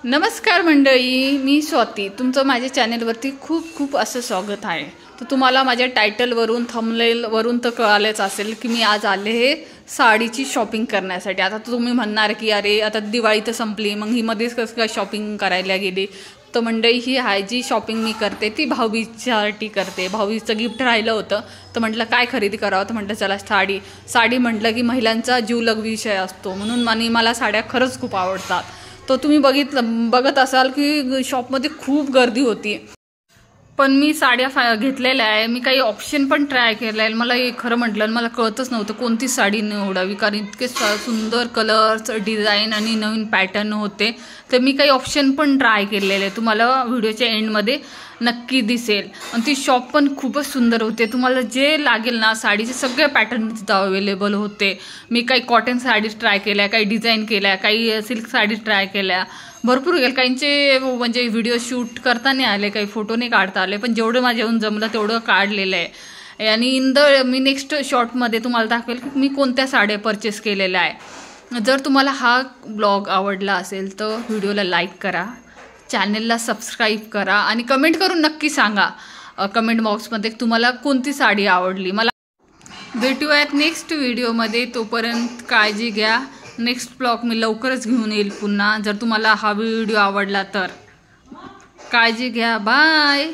नमस्कार मंडळी, मी स्वाती. तुमचं माझ्या चॅनलवरती खूप खूप असं स्वागत आहे. तर तुम्हाला माझ्या टायटलवरून थंबनेलवरून तर कळालंच असेल की मी आज आले हे साडीची शॉपिंग करण्यासाठी. आता तुम्ही म्हणणार की अरे आता दिवाळी तर संपली, मग ही मध्येच कसं काय शॉपिंग करायला गेली. तर मंडळी ही आहे जी शॉपिंग मी करते ती भाऊबीजसाठी करते. भाऊबीजचं गिफ्ट राहिलं होतं तर म्हटलं काय खरेदी करावं, तर म्हटलं चला साडी म्हटलं की महिलांचा जीवलग विषय असतो, म्हणून मला साड्या खरंच खूप आवडतात. तो तुम्ही बघत असाल की शॉपमध्ये खूप गर्दी होती, पण मी साड्या घेतलेल्या आहे. मी काही ऑप्शन पण ट्राय केलं आहे. मला हे खरं म्हटलं मला कळतच नव्हतं कोणती साडी निवडावी, कारण इतके सुंदर कलर्स, डिझाईन आणि नवीन पॅटर्न होते. तर मी काही ऑप्शन पण ट्राय केलेले, तुम्हाला व्हिडिओच्या एंडमध्ये नक्की दिसेल. आणि ती शॉप पण खूपच सुंदर होते. तुम्हाला जे लागेल ना साडीचे सगळे पॅटर्न तिथं अवेलेबल होते. मी काही कॉटन साडीज ट्राय केल्या, काही डिझाईन केल्या, काही सिल्क साडीज ट्राय केल्या, भरपूर गेलं. काहींचे म्हणजे व्हिडिओ शूट करता नाही आले, काही फोटो नाही काढता आले, पण जेवढं माझ्याहून जमलं तेवढं काढलेलं आहे. आणि मी नेक्स्ट शॉर्टमध्ये तुम्हाला दाखवेल की मी कोणत्या साड्या परचेस केलेल्या आहे. जर तुम्हाला हा ब्लॉग आवडला असेल तर व्हिडिओला लाईक करा, चॅनलला सबस्क्राईब करा आणि कमेंट करून नक्की सांगा कमेंट बॉक्समध्ये तुम्हाला कोणती साडी आवडली. मला भेटूयात नेक्स्ट व्हिडिओमध्ये. तोपर्यंत काळजी घ्या. नेक्स्ट ब्लॉग मी लवकरच घेऊन येईल पुन्हा. जर तुम्हाला हा व्हिडिओ आवडला तर काळजी घ्या. बाय.